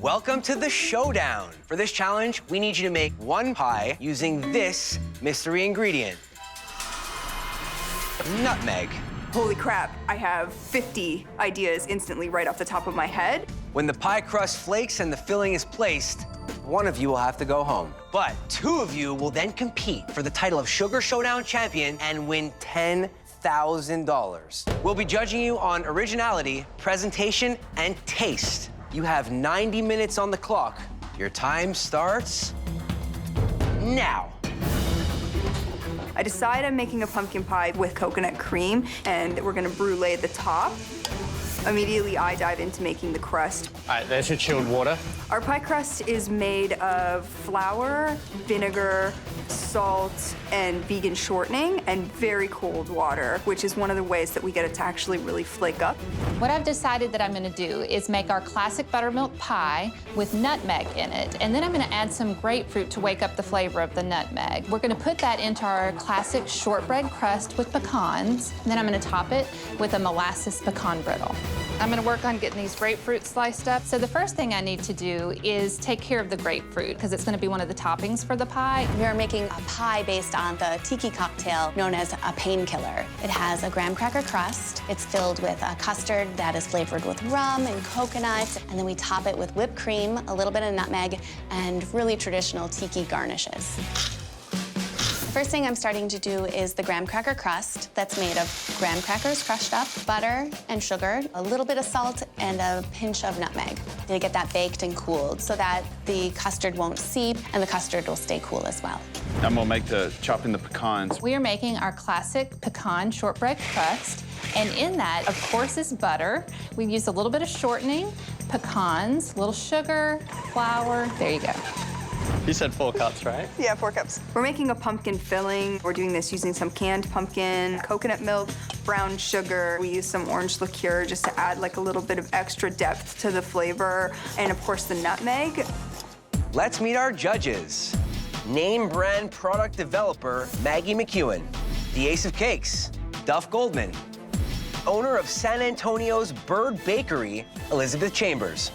Welcome to the showdown. For this challenge, we need you to make one pie using this mystery ingredient. Nutmeg. Holy crap, I have 50 ideas instantly right off the top of my head. When the pie crust flakes and the filling is placed, one of you will have to go home. But two of you will then compete for the title of Sugar Showdown champion and win $10,000. We'll be judging you on originality, presentation, and taste. You have 90 minutes on the clock. Your time starts now. I decide I'm making a pumpkin pie with coconut cream, and we're gonna brulee the top. Immediately, I dive into making the crust. All right, there's your chilled water. Our pie crust is made of flour, vinegar, salt, and vegan shortening, and very cold water, which is one of the ways that we get it to actually really flake up. What I've decided that I'm gonna do is make our classic buttermilk pie with nutmeg in it, and then I'm gonna add some grapefruit to wake up the flavor of the nutmeg. We're gonna put that into our classic shortbread crust with pecans, and then I'm gonna top it with a molasses pecan brittle. I'm gonna work on getting these grapefruit sliced up. So the first thing I need to do is take care of the grapefruit, because it's gonna be one of the toppings for the pie. We are making a pie based on the tiki cocktail known as a painkiller. It has a graham cracker crust. It's filled with a custard that is flavored with rum and coconut, and then we top it with whipped cream, a little bit of nutmeg, and really traditional tiki garnishes. The first thing I'm starting to do is the graham cracker crust that's made of graham crackers crushed up, butter and sugar, a little bit of salt, and a pinch of nutmeg to get that baked and cooled so that the custard won't seep and the custard will stay cool as well. I'm gonna make chopping the pecans. We are making our classic pecan shortbread crust, and in that, of course, is butter. We use a little bit of shortening, pecans, a little sugar, flour. There you go. You said 4 cups, right? Yeah, 4 cups. We're making a pumpkin filling. We're doing this using some canned pumpkin, coconut milk, brown sugar. We use some orange liqueur just to add like a little bit of extra depth to the flavor, and of course the nutmeg. Let's meet our judges. Name brand product developer, Maggie McKeown. The Ace of Cakes, Duff Goldman. Owner of San Antonio's Bird Bakery, Elizabeth Chambers.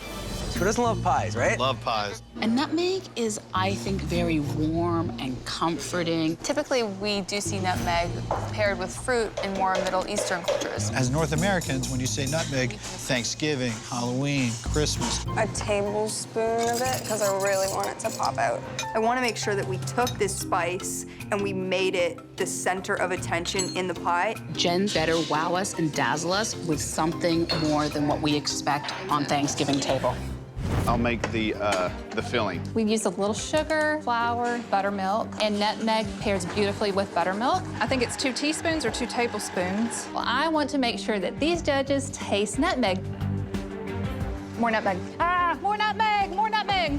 Who doesn't love pies, right? Love pies. And nutmeg is, I think, very warm and comforting. Typically, we do see nutmeg paired with fruit in more Middle Eastern cultures. As North Americans, when you say nutmeg, Thanksgiving, Halloween, Christmas. A tablespoon of it, because I really want it to pop out. I want to make sure that we took this spice and we made it the center of attention in the pie. Jen better wow us and dazzle us with something more than what we expect on Thanksgiving table. I'll make the filling. We use a little sugar, flour, buttermilk, and nutmeg pairs beautifully with buttermilk. I think it's 2 teaspoons or 2 tablespoons. Well, I want to make sure that these judges taste nutmeg. More nutmeg. Ah, more nutmeg, more nutmeg.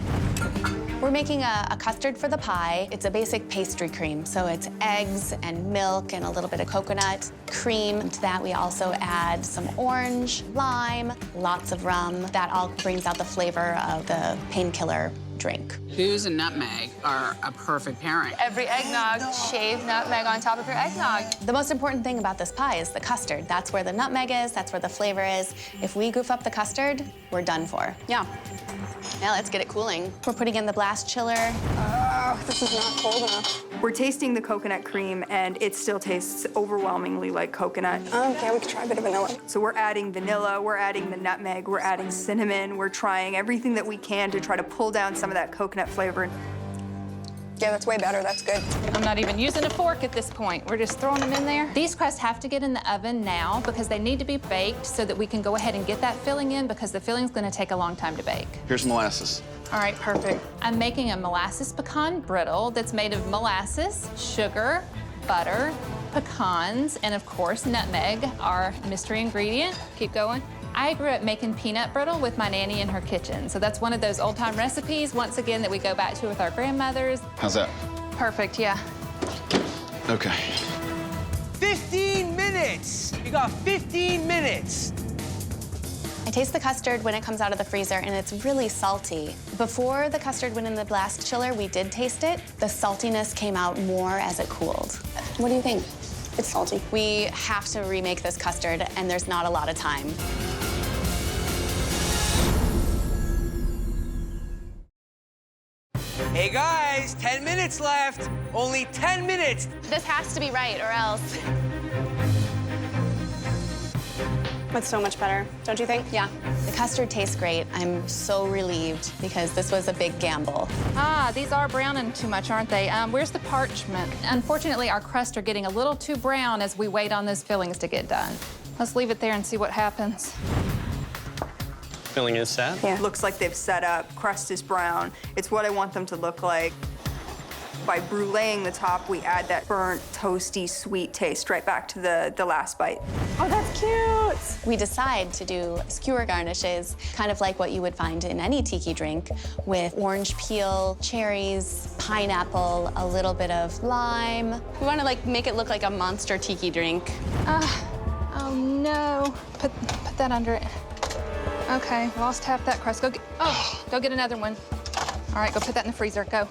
We're making a custard for the pie. It's a basic pastry cream, so it's eggs and milk and a little bit of coconut cream. To that, we also add some orange, lime, lots of rum. That all brings out the flavor of the painkiller drink. Booze and nutmeg are a perfect pairing. Every eggnog, shave nutmeg on top of your eggnog. The most important thing about this pie is the custard. That's where the nutmeg is, that's where the flavor is. If we goof up the custard, we're done for. Yeah. Now let's get it cooling. We're putting in the blast chiller. Oh, this is not cold enough. We're tasting the coconut cream, and it still tastes overwhelmingly like coconut. Okay, we can try a bit of vanilla. So we're adding vanilla, we're adding the nutmeg, we're adding cinnamon. We're trying everything that we can to try to pull down some of that coconut flavor. Yeah, that's way better. That's good. I'm not even using a fork at this point. We're just throwing them in there. These crusts have to get in the oven now because they need to be baked so that we can go ahead and get that filling in, because the filling's gonna take a long time to bake. Here's molasses. All right, perfect. I'm making a molasses pecan brittle that's made of molasses, sugar, butter, pecans, and of course, nutmeg, our mystery ingredient. Keep going. I grew up making peanut brittle with my nanny in her kitchen. So that's one of those old-time recipes, once again, that we go back to with our grandmothers. How's that? Perfect, yeah. Okay. 15 minutes! You got 15 minutes! I taste the custard when it comes out of the freezer, and it's really salty. Before the custard went in the blast chiller, we did taste it. The saltiness came out more as it cooled. What do you think? It's salty. We have to remake this custard, and there's not a lot of time. Hey guys, 10 minutes left. Only 10 minutes. This has to be right, or else. That's so much better, don't you think? Yeah. The custard tastes great. I'm so relieved because this was a big gamble. Ah, these are browning too much, aren't they? Where's the parchment? Unfortunately, our crusts are getting a little too brown as we wait on those fillings to get done. Let's leave it there and see what happens. Filling is set. Yeah. Looks like they've set up. Crust is brown. It's what I want them to look like. By bruleeing the top, we add that burnt, toasty, sweet taste right back to the last bite. Oh, that's cute. We decide to do skewer garnishes, kind of like what you would find in any tiki drink, with orange peel, cherries, pineapple, a little bit of lime. We want to like make it look like a monster tiki drink. Oh no. Put that under it. Okay, lost half that crust. Go get another one. All right, go put that in the freezer. Go.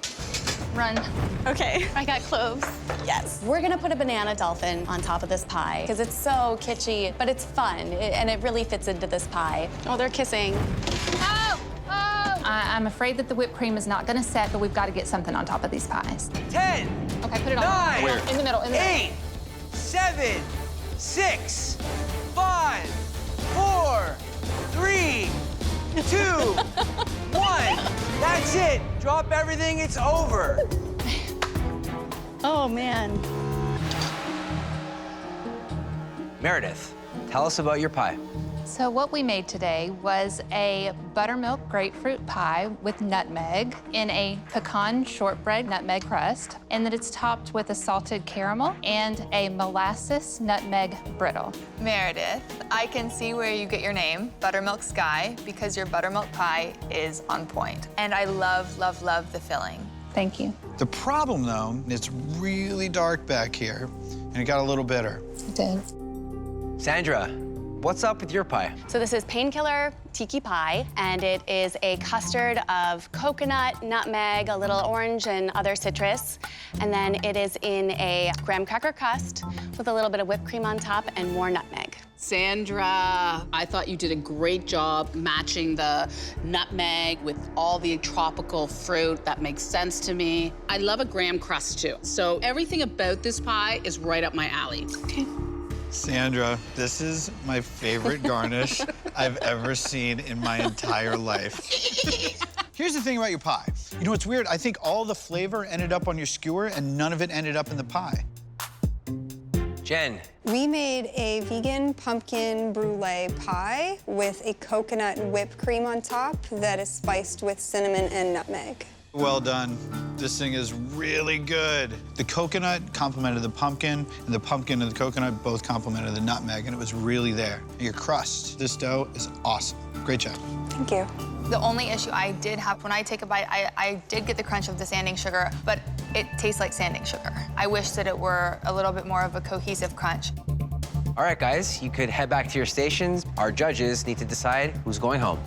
Run. Okay, I got cloves. Yes. We're gonna put a banana dolphin on top of this pie because it's so kitschy, but it's fun, and it really fits into this pie. Oh, they're kissing. Oh! I'm afraid that the whipped cream is not gonna set, but we've got to get something on top of these pies. 10, Okay, put it on. 9, Where? In the middle, in the middle. 8, 7, 6, 5, 4, 3, 2, 1. That's it. Drop everything. It's over. Oh, man. Meredith, tell us about your pie. So what we made today was a buttermilk grapefruit pie with nutmeg in a pecan shortbread nutmeg crust, and that it's topped with a salted caramel and a molasses nutmeg brittle. Meredith, I can see where you get your name, Buttermilk Sky, because your buttermilk pie is on point. And I love, love, love the filling. Thank you. The problem, though, it's really dark back here, and it got a little bitter. It did. Sandra, what's up with your pie? So this is Painkiller Tiki Pie, and it is a custard of coconut, nutmeg, a little orange, and other citrus. And then it is in a graham cracker crust with a little bit of whipped cream on top and more nutmeg. Sandra, I thought you did a great job matching the nutmeg with all the tropical fruit. That makes sense to me. I love a graham crust, too. So everything about this pie is right up my alley. Okay. Sandra, this is my favorite garnish I've ever seen in my entire life. Here's the thing about your pie. You know what's weird? I think all the flavor ended up on your skewer and none of it ended up in the pie. Jen. We made a vegan pumpkin brulee pie with a coconut whipped cream on top that is spiced with cinnamon and nutmeg. Well done. This thing is really good. The coconut complemented the pumpkin, and the pumpkin and the coconut both complemented the nutmeg, and it was really there. Your crust, this dough is awesome. Great job. Thank you. The only issue I did have when I take a bite, I did get the crunch of the sanding sugar, but it tastes like sanding sugar. I wish that it were a little bit more of a cohesive crunch. All right, guys, you could head back to your stations. Our judges need to decide who's going home.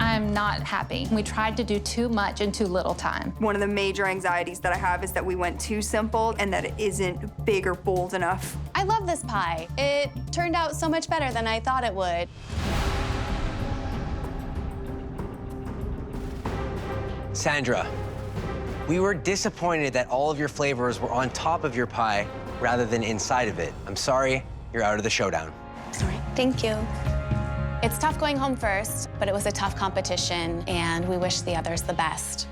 I'm not happy. We tried to do too much in too little time. One of the major anxieties that I have is that we went too simple and that it isn't big or bold enough. I love this pie. It turned out so much better than I thought it would. Sandra, we were disappointed that all of your flavors were on top of your pie rather than inside of it. I'm sorry, you're out of the showdown. All right, thank you. It's tough going home first, but it was a tough competition, and we wish the others the best.